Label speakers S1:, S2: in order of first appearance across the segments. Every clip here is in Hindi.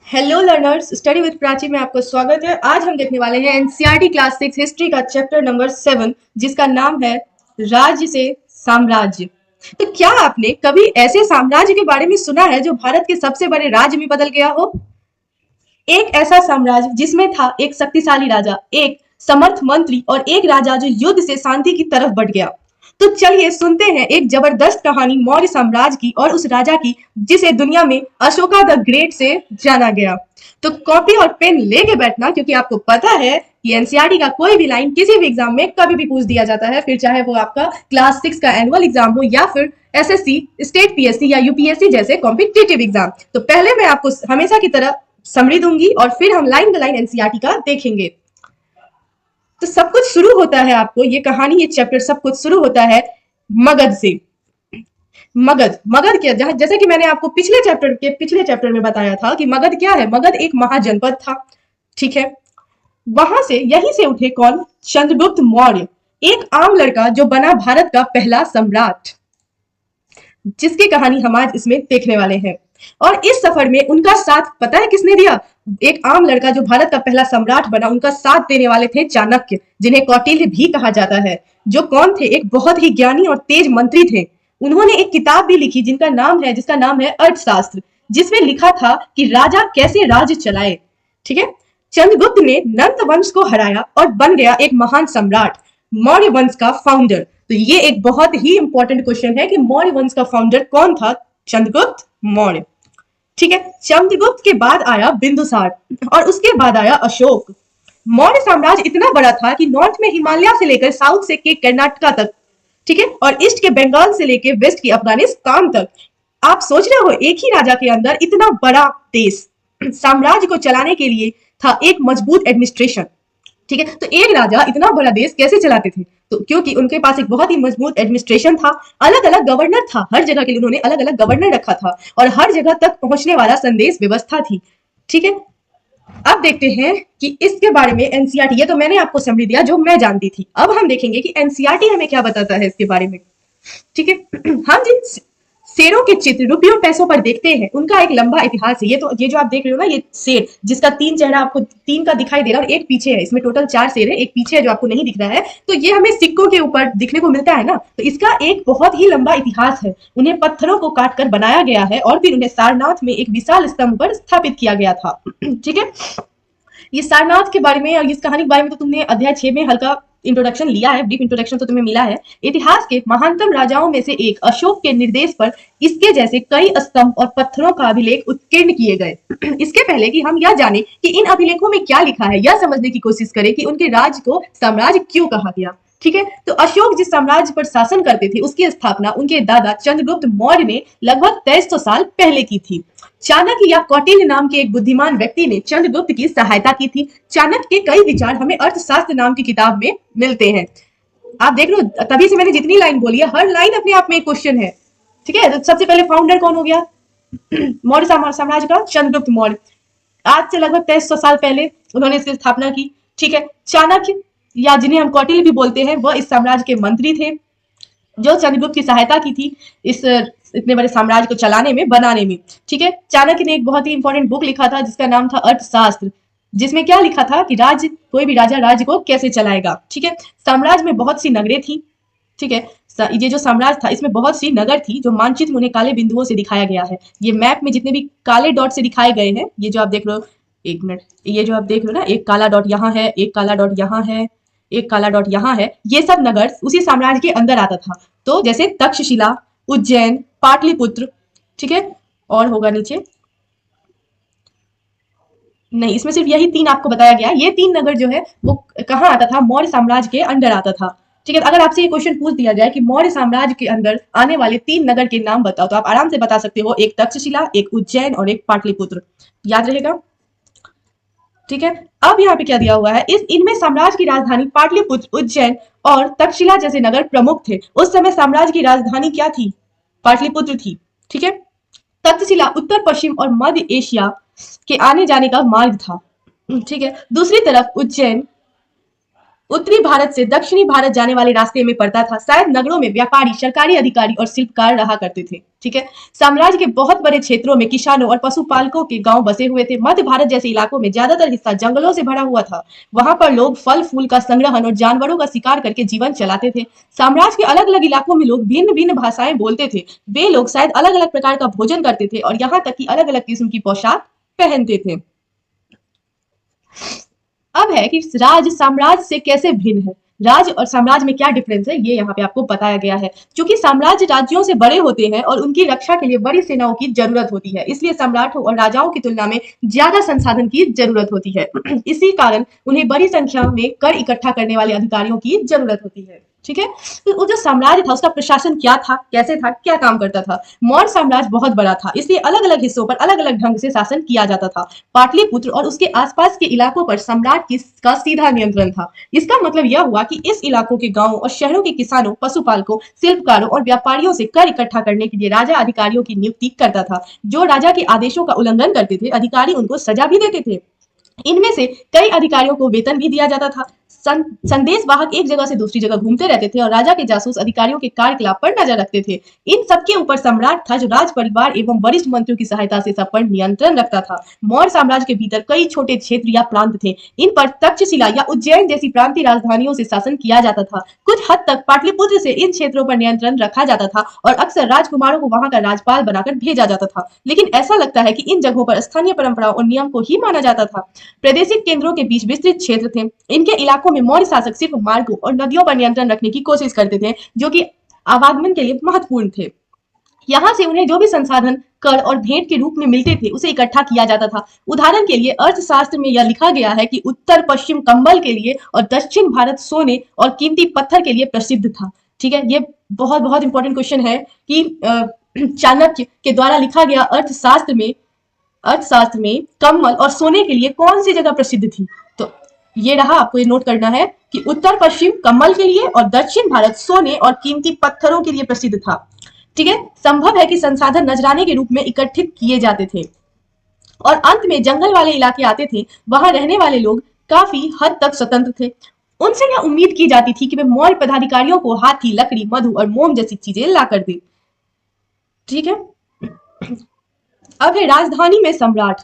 S1: Hello learners, study with Prachi में आपका स्वागत है। आज हम देखने वाले हैं एनसीईआरटी क्लास 6 हिस्ट्री का चैप्टर नंबर 7 जिसका नाम है राज्य से साम्राज्य। तो क्या आपने कभी ऐसे साम्राज्य के बारे में सुना है जो भारत के सबसे बड़े राज्य में बदल गया हो? एक ऐसा साम्राज्य जिसमें था एक शक्तिशाली राजा, एक समर्थ मंत्री और एक राजा जो युद्ध से शांति की तरफ बढ़ गया। तो चलिए सुनते हैं एक जबरदस्त कहानी मौर्य साम्राज्य की और उस राजा की जिसे दुनिया में अशोका द ग्रेट से जाना गया। तो कॉपी और पेन लेके बैठना, क्योंकि आपको पता है कि एनसीईआरटी का कोई भी लाइन किसी भी एग्जाम में कभी भी पूछ दिया जाता है, फिर चाहे वो आपका क्लास 6 का एनुअल एग्जाम हो या फिर एसएससी, स्टेट पीएससी या यूपीएससी जैसे कॉम्पिटिटिव एग्जाम। तो पहले मैं आपको हमेशा की तरह समरी दूंगी और फिर हम लाइन बाय लाइन एनसीईआरटी का देखेंगे। तो सब कुछ शुरू होता है, आपको ये कहानी, ये चैप्टर सब कुछ शुरू होता है मगध से। मगध मगध क्या, जैसे कि मैंने आपको पिछले चैप्टर में बताया था कि मगध क्या है। मगध एक महाजनपद था, ठीक है। वहां से यहीं से उठे कौन? चंद्रगुप्त मौर्य, एक आम लड़का जो बना भारत का पहला सम्राट, जिसकी कहानी हम आज इसमें देखने वाले हैं। और इस सफर में उनका साथ पता है किसने दिया? एक आम लड़का जो भारत का पहला सम्राट बना, उनका साथ देने वाले थे चाणक्य, जिन्हें कौटिल्य भी कहा जाता है। जो कौन थे? एक बहुत ही ज्ञानी और तेज मंत्री थे। उन्होंने एक किताब भी लिखी जिसका नाम है अर्थशास्त्र, जिसमें लिखा था कि राजा कैसे राज्य चलाए, ठीक है। चंद्रगुप्त ने नंद वंश को हराया और बन गया एक महान सम्राट, मौर्य वंश का फाउंडर। तो ये एक बहुत ही इंपॉर्टेंट क्वेश्चन है कि मौर्य वंश का फाउंडर कौन था? चंद्रगुप्त मौर्य, ठीक है। चंद्रगुप्त के बाद आया बिंदुसार और उसके बाद आया अशोक। मौर्य साम्राज्य इतना बड़ा था कि नॉर्थ में हिमालय से लेकर साउथ से के कर्नाटका तक, ठीक है, और ईस्ट के बंगाल से लेकर वेस्ट के अफगानिस्तान तक। आप सोच रहे हो एक ही राजा के अंदर इतना बड़ा देश। साम्राज्य को चलाने के लिए था एक मजबूत एडमिनिस्ट्रेशन, ठीक है। तो एक राजा इतना बड़ा देश कैसे चलाते थे? तो क्योंकि उनके पास एक बहुत ही मजबूत एडमिनिस्ट्रेशन था, अलग अलग गवर्नर था, हर जगह के लिए उन्होंने अलग अलग गवर्नर रखा था और हर जगह तक पहुंचने वाला संदेश व्यवस्था थी, ठीक है। अब देखते हैं कि इसके बारे में एनसीईआरटी, ये तो मैंने आपको समरी दिया जो मैं जानती थी। अब हम देखेंगे कि एनसीईआरटी हमें क्या बताता है इसके बारे में, ठीक है। हम जिन शेरों के चित्र रुपयों पैसों पर देखते हैं उनका एक लंबा इतिहास है। ये जो आप देख रहे हो ना, ये शेर जिसका 3 चेहरा आपको 3 का दिखाई दे रहा है और एक पीछे है, इसमें टोटल 4 शेर है, एक पीछे है जो आपको नहीं दिख रहा है। तो ये हमें सिक्कों के ऊपर दिखने को मिलता है ना, तो इसका एक बहुत ही लंबा इतिहास है। उन्हें पत्थरों को काट कर बनाया गया है और फिर उन्हें सारनाथ में एक विशाल स्तंभ पर स्थापित किया गया था, ठीक है। ये सारनाथ के बारे में और इस कहानी के बारे में तो तुमने अध्याय 6 में हल्का इंट्रोडक्शन लिया है, ब्रीफ इंट्रोडक्शन तो तुम्हें मिला है। इतिहास के महानतम राजाओं में से एक अशोक के निर्देश पर इसके जैसे कई स्तंभ और पत्थरों का अभिलेख उत्कीर्ण किए गए। इसके पहले कि हम यह जाने कि इन अभिलेखों में क्या लिखा है, यह समझने की कोशिश करें कि उनके राज्य को साम्राज्य क्यों कहा गया, ठीक है। तो अशोक जिस साम्राज्य पर शासन करते थे उसकी स्थापना उनके दादा चंद्रगुप्त मौर्य ने लगभग 2300 साल पहले की थी। चाणक्य या कौटिल्य नाम के एक बुद्धिमान व्यक्ति ने चंद्रगुप्त की सहायता की थी। चाणक्य के कई विचार हमें अर्थशास्त्र नाम की किताब में मिलते हैं। आप देख लो, तभी से मैंने जितनी लाइन बोली है हर लाइन अपने आप में एक क्वेश्चन है, ठीक है। तो सबसे पहले फाउंडर कौन हो गया मौर्य साम्राज्य का? चंद्रगुप्त मौर्य। आज से लगभग 2300 साल पहले उन्होंने इसकी स्थापना की, ठीक है। चाणक्य या जिन्हें हम कौटिल्य भी बोलते हैं, वह इस साम्राज्य के मंत्री थे जो चंद्रगुप्त की सहायता की थी इस इतने बड़े साम्राज्य को चलाने में, बनाने में, ठीक है। चाणक्य ने एक बहुत ही इंपॉर्टेंट बुक लिखा था जिसका नाम था अर्थशास्त्र, जिसमें क्या लिखा था कि राज्य, कोई भी राजा राज्य को कैसे चलाएगा, ठीक है। साम्राज्य में बहुत सी नगरें थी, ठीक है। ये जो साम्राज्य था इसमें बहुत सी नगर थी जो मानचित्र में उन्हें काले बिंदुओं से दिखाया गया है। ये मैप में जितने भी काले डॉट से दिखाए गए हैं, ये जो आप देख रहे हो, एक मिनट, ये जो आप देख रहे हो ना, एक काला डॉट यहाँ है, एक काला डॉट यहाँ है, एक काला डॉट यहाँ है, ये सब नगर उसी साम्राज्य के अंदर आता था। तो जैसे तक्षशिला, उज्जैन, पाटलिपुत्र, ठीक है, और होगा नीचे, नहीं, इसमें सिर्फ यही 3 आपको बताया गया। ये 3 नगर जो है वो कहाँ आता था? मौर्य साम्राज्य के अंदर आता था, ठीक है। अगर आपसे ये क्वेश्चन पूछ दिया जाए कि मौर्य साम्राज्य के अंदर आने वाले 3 नगर के नाम बताओ, तो आप आराम से बता सकते हो, एक तक्षशिला, एक उज्जैन और एक पाटलिपुत्र। याद रहेगा, ठीक है। अब यहाँ पे क्या दिया हुआ है, इनमें साम्राज्य की राजधानी पाटलिपुत्र, उज्जैन और तक्षशिला जैसे नगर प्रमुख थे। उस समय साम्राज्य की राजधानी क्या थी? पाटलिपुत्र थी, ठीक है। तक्षशिला उत्तर पश्चिम और मध्य एशिया के आने जाने का मार्ग था, ठीक है। दूसरी तरफ उज्जैन उत्तरी भारत से दक्षिणी भारत जाने वाले रास्ते में पड़ता था। शायद नगरों में व्यापारी, सरकारी अधिकारी और शिल्पकार रहा करते थे। ठीक है। साम्राज्य के बहुत बड़े क्षेत्रों में किसानों और पशुपालकों के गांव बसे हुए थे। मध्य भारत जैसे इलाकों में ज्यादातर हिस्सा जंगलों से भरा हुआ था। वहां पर लोग फल फूल का संग्रहण और जानवरों का शिकार करके जीवन चलाते थे। साम्राज्य के अलग अलग इलाकों में लोग भिन्न भिन्न भाषाएं बोलते थे। वे लोग शायद अलग अलग प्रकार का भोजन करते थे और यहाँ तक कि अलग अलग किस्म की पोशाक पहनते थे। अब है कि राज साम्राज्य से कैसे भिन्न है। राज्य और साम्राज्य में क्या डिफरेंस है, ये यहाँ पे आपको बताया गया है। क्योंकि साम्राज्य राज्यों से बड़े होते हैं और उनकी रक्षा के लिए बड़ी सेनाओं की जरूरत होती है, इसलिए सम्राटों और राजाओं की तुलना में ज्यादा संसाधन की जरूरत होती है। इसी कारण उन्हें बड़ी संख्या में कर इकट्ठा करने वाले अधिकारियों की जरूरत होती है। ठीक है। तो वो जो साम्राज्य था उसका प्रशासन क्या था, कैसे था, क्या काम करता था। मौर्य साम्राज्य बहुत बड़ा था, इसलिए अलग अलग हिस्सों पर अलग अलग ढंग से शासन किया जाता था। पाटलिपुत्र और उसके आसपास के इलाकों पर सम्राट का सीधा नियंत्रण था। इसका मतलब यह हुआ कि इस इलाकों के गांवों और शहरों के किसानों, पशुपालकों, शिल्पकारों और व्यापारियों से कर इकट्ठा करने के लिए राजा अधिकारियों की नियुक्ति करता था। जो राजा के आदेशों का उल्लंघन करते थे, अधिकारी उनको सजा भी देते थे। इनमें से कई अधिकारियों को वेतन भी दिया जाता था। संदेश वाहक एक जगह से दूसरी जगह घूमते रहते थे और राजा के जासूस अधिकारियों के कार्यकलाप पर नजर रखते थे। इन सबके ऊपर सम्राट था, जो राज परिवार एवं वरिष्ठ मंत्रियों की सहायता से सब पर नियंत्रण रखता था। मौर्य साम्राज्य के भीतर कई छोटे क्षेत्र या प्रांत थे। इन पर तक्षशिला या उज्जैन जैसी प्रांतीय राजधानियों से शासन किया जाता था। कुछ हद तक पाटलिपुत्र से इन क्षेत्रों पर नियंत्रण रखा जाता था और अक्सर राजकुमारों को वहां का राजपाल बनाकर भेजा जाता था। लेकिन ऐसा लगता है कि इन जगहों पर स्थानीय परंपराओं और नियम को ही माना जाता था। प्रादेशिक केंद्रों के बीच विस्तृत क्षेत्र थे। इनके इलाकों में मौर्य शासक सिर्फ मार्गों और नदियों पर नियंत्रण रखने की कोशिश करते थे, जो कि आवागमन के लिए महत्वपूर्ण थे। यहाँ से उन्हें जो भी संसाधन कर और भेंट के रूप में मिलते थे, उसे इकट्ठा किया जाता था। उदाहरण के लिए अर्थशास्त्र में यह लिखा गया है कि उत्तर पश्चिम कंबल के लिए और दक्षिण भारत सोने और कीमती पत्थर के लिए प्रसिद्ध था। ठीक है। ये बहुत बहुत इंपॉर्टेंट क्वेश्चन है कि चाणक्य के द्वारा लिखा गया अर्थशास्त्र में कम्बल और सोने के लिए कौन सी जगह प्रसिद्ध थी। तो ये रहा, आपको ये नोट करना है कि उत्तर पश्चिम कम्बल के लिए और दक्षिण भारत सोने और कीमती पत्थरों के लिए प्रसिद्ध था। ठीक है। संभव है कि संसाधन नजराने के रूप में इकट्ठित किए जाते थे और अंत में जंगल वाले इलाके आते थे। वहां रहने वाले लोग काफी हद तक स्वतंत्र थे। उनसे यह उम्मीद की जाती थी कि वे मौर्य पदाधिकारियों को हाथी, लकड़ी, मधु और मोम जैसी चीजें ला कर दे। ठीक है। अब है राजधानी में सम्राट।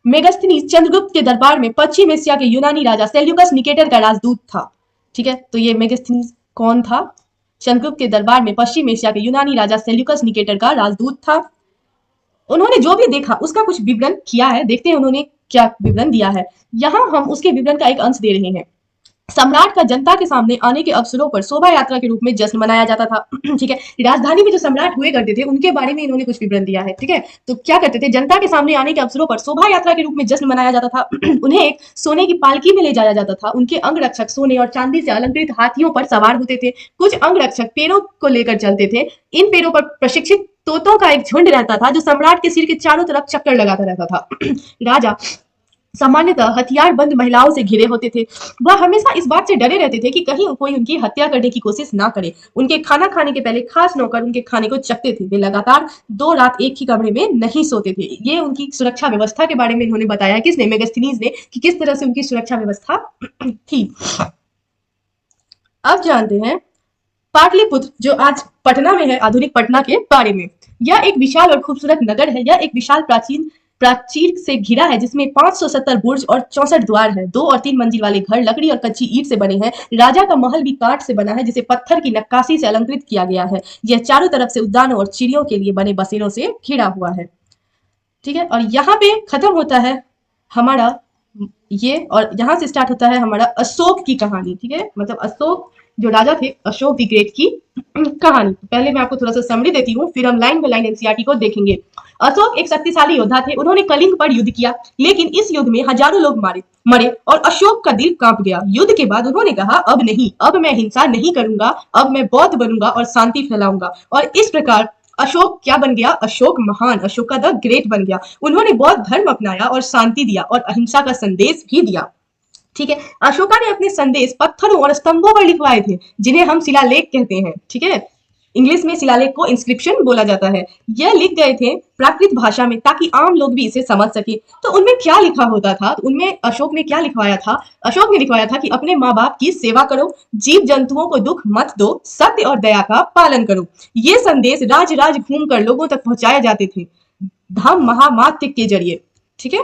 S1: मेगास्थनीज चंद्रगुप्त के दरबार में पश्चिम एशिया के यूनानी राजा सेल्यूकस निकेटर का राजदूत था। ठीक है। तो ये मेगास्थनीज कौन था? चंद्रगुप्त के दरबार में पश्चिम एशिया के यूनानी राजा सेल्यूकस निकेटर का राजदूत था। उन्होंने जो भी देखा उसका कुछ विवरण किया है। देखते हैं उन्होंने क्या विवरण दिया है। यहाँ हम उसके विवरण का एक अंश दे रहे हैं। सम्राट का जनता के सामने आने के अवसरों पर शोभा यात्रा के रूप में जश्न मनाया जाता था। ठीक है। राजधानी में जो सम्राट हुए करते थे उनके बारे में इन्होंने कुछ विवरण दिया है। ठीक है। तो क्या करते थे, जनता के सामने आने के अवसरों पर शोभा यात्रा के रूप में जश्न मनाया जाता था। उन्हें एक सोने की पालकी में ले जाया जाता था। उनके अंगरक्षक सोने और चांदी से अलंकृत हाथियों पर सवार होते थे। कुछ अंगरक्षक पेड़ों को लेकर चलते थे। इन पेड़ों पर प्रशिक्षित तोतों का एक झुंड रहता था, जो सम्राट के सिर के चारों तरफ चक्कर लगाता रहता था। राजा सामान्यतः हथियार बंद महिलाओं से घिरे होते थे। वह हमेशा इस बात से डरे रहते थे कि कहीं कोई उनकी हत्या करने की कोशिश ना करे। उनके खाना खाने के पहले खास नौकर उनके खाने को चखते थे। वे लगातार 2 रात एक ही कमरे में नहीं सोते थे। ये उनकी सुरक्षा व्यवस्था के बारे में इन्होंने बताया, किसने? मेगास्थनीज ने, कि किस तरह से उनकी सुरक्षा व्यवस्था थी। अब जानते हैं पाटलिपुत्र, जो आज पटना में है, आधुनिक पटना के बारे में। यह एक विशाल और खूबसूरत नगर है। यह एक विशाल प्राचीर से घिरा है, जिसमें 570 बुर्ज और 64 द्वार है। 2 और 3 मंजिल वाले घर लकड़ी और कच्ची ईंट से बने हैं। राजा का महल भी काठ से बना है, जिसे पत्थर की नक्काशी से अलंकृत किया गया है। यह चारों तरफ से उद्यानों और चिड़ियों के लिए बने बसेरों से घिरा हुआ है। ठीक है। और यहाँ पे खत्म होता है हमारा ये, और यहाँ से स्टार्ट होता है हमारा अशोक की कहानी। ठीक है। मतलब अशोक जो राजा थे, अशोक द ग्रेट की कहानी। पहले मैं आपको थोड़ा सा समरी देती हूँ, फिर हम लाइन बाय लाइन एनसीईआरटी को देखेंगे। अशोक एक शक्तिशाली योद्धा थे। उन्होंने कलिंग पर युद्ध किया, लेकिन इस युद्ध में हजारों लोग मरे और अशोक का दिल कांप गया। युद्ध के बाद उन्होंने कहा, अब नहीं, अब मैं हिंसा नहीं करूंगा, अब मैं बौद्ध बनूंगा और शांति फैलाऊंगा। और इस प्रकार अशोक क्या बन गया? अशोक महान, अशोका द ग्रेट बन गया। उन्होंने बौद्ध धर्म अपनाया और शांति दिया और अहिंसा का संदेश भी दिया। ठीक है। अशोका ने अपने संदेश पत्थरों और स्तंभों पर लिखवाए थे, जिन्हें हम शिलालेख कहते हैं। ठीक है। इंग्लिश में शिलालेख को इंस्क्रिप्शन बोला जाता है। यह लिख गए थे प्राकृत भाषा में ताकि आम लोग भी इसे समझ सके। तो उनमें क्या लिखा होता था, तो उनमें अशोक ने क्या लिखवाया था? अशोक ने लिखवाया था कि अपने माँ बाप की सेवा करो, जीव जंतुओं को दुख मत दो, सत्य और दया का पालन करो। ये संदेश राज राज घूम कर लोगों तक पहुंचाए जाते थे धम्म महामात्र के जरिए। ठीक है,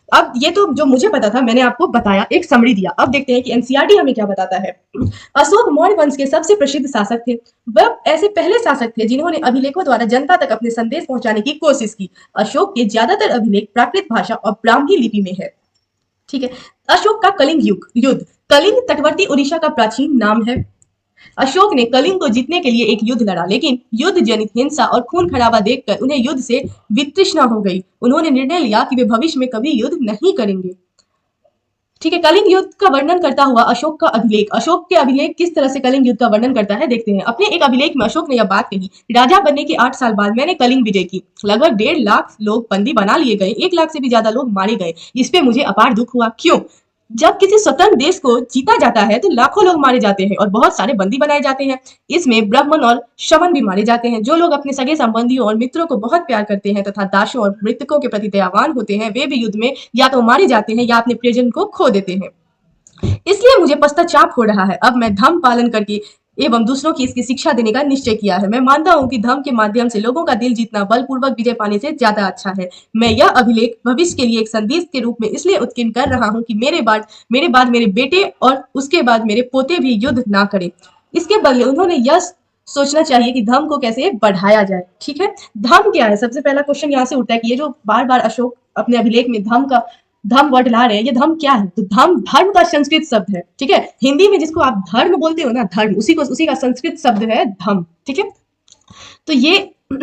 S1: अब ये तो जो मुझे पता था मैंने आपको बताया, एक समरी दिया। अब देखते हैं कि एनसीईआरटी हमें क्या बताता है। अशोक मौर्य वंश के सबसे प्रसिद्ध शासक थे। वह ऐसे पहले शासक थे जिन्होंने अभिलेखों द्वारा जनता तक अपने संदेश पहुंचाने की कोशिश की। अशोक के ज्यादातर अभिलेख प्राकृत भाषा और ब्राह्मी लिपि में है। ठीक है, अशोक का कलिंग युद्ध। कलिंग तटवर्ती उड़ीसा का प्राचीन नाम है। अशोक ने कलिंग को जीतने के लिए एक युद्ध लड़ा, लेकिन युद्ध जनित हिंसा और खून खराबा देखकर उन्हें युद्ध से वितृष्णा हो गई। उन्होंने निर्णय लिया कि वे भविष्य में कभी युद्ध नहीं करेंगे। ठीक है, कलिंग युद्ध का वर्णन करता हुआ अशोक का अभिलेख। अशोक के अभिलेख किस तरह से कलिंग युद्ध का वर्णन करता है, देखते हैं। अपने एक अभिलेख में अशोक ने यह बात कही, राजा बनने के 8 साल बाद मैंने कलिंग विजय की। लगभग 1.5 लाख लोग बंदी बना लिए गए, 1 लाख से भी ज्यादा लोग मारे गए। इस पे मुझे अपार दुख हुआ। क्यों? जब किसी स्वतंत्र देश को जीता जाता है तो लाखों लोग मारे जाते हैं और बहुत सारे बंदी बनाए जाते हैं। इसमें ब्राह्मण और शवन भी मारे जाते हैं। जो लोग अपने सगे संबंधियों और मित्रों को बहुत प्यार करते हैं तथा दासों और मृतकों के प्रति दयावान होते हैं, वे भी युद्ध में या तो मारे जाते हैं या अपने प्रियजन को खो देते हैं। इसलिए मुझे पश्चाताप हो रहा है। अब मैं धर्म पालन करके एवं दूसरों की इसकी शिक्षा देने का निश्चय किया है। मैं मानता हूं कि धर्म के माध्यम से लोगों का दिल जीतना बलपूर्वक विजय पाने से ज्यादा अच्छा है। मैं यह अभिलेख भविष्य के लिए एक संदेश के रूप में इसलिए उत्कीर्ण कर रहा हूं कि मेरे बाद मेरे बेटे और उसके बाद मेरे पोते भी युद्ध ना करें। इसके बदले उन्होंने यह सोचना चाहिए कि धर्म को कैसे बढ़ाया जाए। ठीक है, धर्म क्या है? सबसे पहला क्वेश्चन यहाँ से उठता है कि ये जो बार बार अशोक अपने अभिलेख में धर्म वर्ड ला रहे हैं, ये धर्म क्या है? तो धर्म का संस्कृत शब्द है। ठीक है, हिंदी में जिसको आप धर्म बोलते हो ना, धर्म, उसी का संस्कृत शब्द है धम्म। ठीक है, तो ये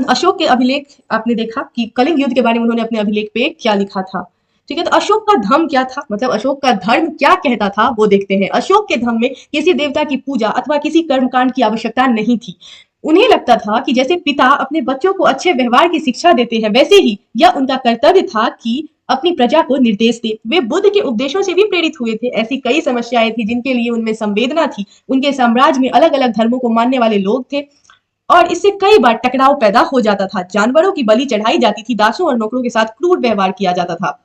S1: अशोक के अभिलेख आपने देखा कि कलिंग युद्ध के बारे में उन्होंने अपने अभिलेख पे क्या लिखा था। ठीक है, तो अशोक का धर्म क्या था, मतलब अशोक का धर्म क्या कहता था वो देखते हैं। अशोक के धर्म में किसी देवता की पूजा अथवा किसी कर्मकांड की आवश्यकता नहीं थी। उन्हें लगता था कि जैसे पिता अपने बच्चों को अच्छे व्यवहार की शिक्षा देते हैं, वैसे ही यह उनका कर्तव्य था कि अपनी प्रजा को निर्देश दे। वे बुद्ध के उपदेशों से भी प्रेरित हुए थे। ऐसी कई समस्याएं थी जिनके लिए उनमें संवेदना थी। उनके साम्राज्य में अलग अलग धर्मों को मानने वाले लोग थे और इससे कई बार टकराव पैदा हो जाता था। जानवरों की बलि चढ़ाई जाती थी, दासों और नौकरों के साथ क्रूर व्यवहार किया जाता था।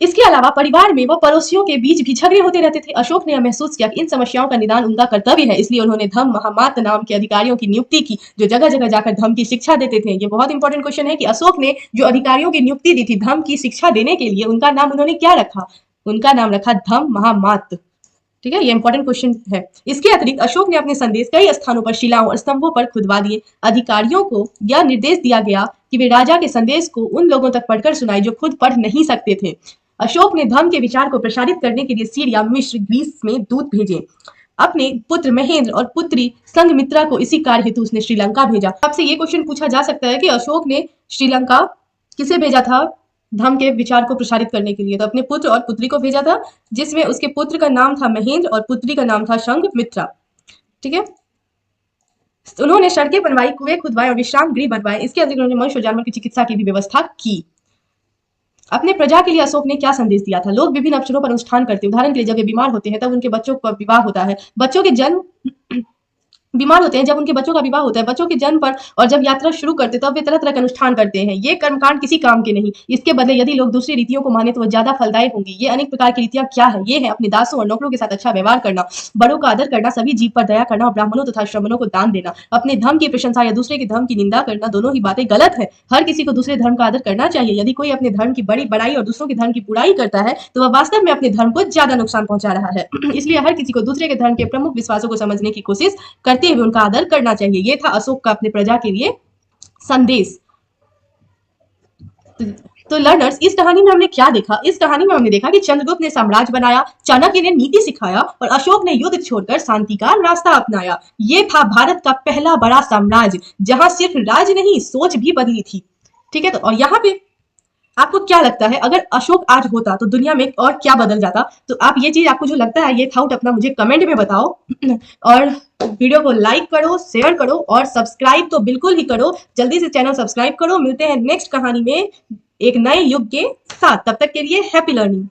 S1: इसके अलावा परिवार में व पड़ोसियों के बीच भी झगड़े होते रहते थे। अशोक ने यह महसूस किया कि इन समस्याओं का निदान उनका कर्तव्य है, इसलिए उन्होंने धम्म महामात्र नाम के अधिकारियों की नियुक्ति की, जो जगह जगह जाकर धम्म की शिक्षा देते थे। ये बहुत इंपॉर्टेंट क्वेश्चन है कि अशोक ने जो अधिकारियों की नियुक्ति दी थी धम्म की शिक्षा देने के लिए, उनका नाम उन्होंने क्या रखा? उनका नाम रखा धम्म महामात्र। ठीक है, ये इंपॉर्टेंट क्वेश्चन है। इसके अतिरिक्त अशोक ने अपने संदेश कई स्थानों पर शिलाओं और स्तंभों पर खुदवा दिए। अधिकारियों को यह निर्देश दिया गया कि वे राजा के संदेश को उन लोगों तक पढ़कर सुनाए जो खुद पढ़ नहीं सकते थे। अशोक ने धर्म के विचार को प्रसारित करने के लिए सीरिया, मिस्र, ग्रीस में दूत भेजे। अपने पुत्र महेंद्र और पुत्री संघमित्रा को इसी कार्य हेतु उसने श्रीलंका भेजा। आपसे ये क्वेश्चन पूछा जा सकता है कि अशोक ने श्रीलंका किसे भेजा था धर्म के विचार को प्रसारित करने के लिए? तो अपने पुत्र और पुत्री को भेजा था, जिसमें उसके पुत्र का नाम था महेंद्र और पुत्री का नाम था संघमित्रा। ठीक है, उन्होंने सड़कें बनवाई, कुएं खुदवाए और विश्राम गृह बनवाए। इसके अतिरिक्त उन्होंने मनुष्य और जानवर की चिकित्सा की भी व्यवस्था की। अपने प्रजा के लिए अशोक ने क्या संदेश दिया था? लोग विभिन्न अवसरों पर अनुष्ठान करते हैं। उदाहरण के लिए जब वे बीमार होते हैं तब उनके बच्चों का विवाह होता है। बच्चों के जन्म बीमार होते हैं जब उनके बच्चों का विवाह होता है। बच्चों के जन्म पर और जब यात्रा शुरू करते हैं तब वे तरह तरह के अनुष्ठान करते हैं। ये कर्मकांड किसी काम के नहीं। इसके बदले यदि लोग दूसरी रीतियों को माने तो वह ज्यादा फलदायी होंगी। ये अनेक प्रकार की रीतियां क्या है? ये है अपने दासों और नौकरों के साथ अच्छा व्यवहार करना, बड़ों का आदर करना, सभी जीव पर दया करना और ब्राह्मणों तथा श्रमणों को दान देना। अपने धर्म की प्रशंसा या दूसरे के धर्म की निंदा करना, दोनों ही बातें गलत है। हर किसी को दूसरे धर्म का आदर करना चाहिए। यदि कोई अपने धर्म की बड़ी बड़ाई और दूसरों के धर्म की बुराई करता है तो वह वास्तव में अपने धर्म को ज्यादा नुकसान पहुंचा रहा है। इसलिए हर किसी को दूसरे के धर्म के प्रमुख विश्वासों को समझने की कोशिश करते हुए उनका आदर करना चाहिए। ये था अशोक का अपने प्रजा के लिए संदेश। तो लर्नर्स, इस कहानी में हमने क्या देखा? इस कहानी में हमने देखा कि चंद्रगुप्त ने साम्राज्य बनाया, चाणक्य ने नीति सिखाया और अशोक ने युद्ध छोड़कर शांति का रास्ता अपनाया। ये था भारत का पहला बड़ा साम्राज्य जहां सिर्फ राज नहीं, सोच भी बदली थी। ठीक है, तो और यहाँ पे आपको क्या लगता है अगर अशोक आज होता तो दुनिया में और क्या बदल जाता? तो आप ये चीज आपको जो लगता है ये थाउट अपना मुझे कमेंट में बताओ और वीडियो को लाइक करो, शेयर करो और सब्सक्राइब तो बिल्कुल ही करो। जल्दी से चैनल सब्सक्राइब करो। मिलते हैं नेक्स्ट कहानी में एक नए युग के साथ। तब तक के लिए हैप्पी लर्निंग।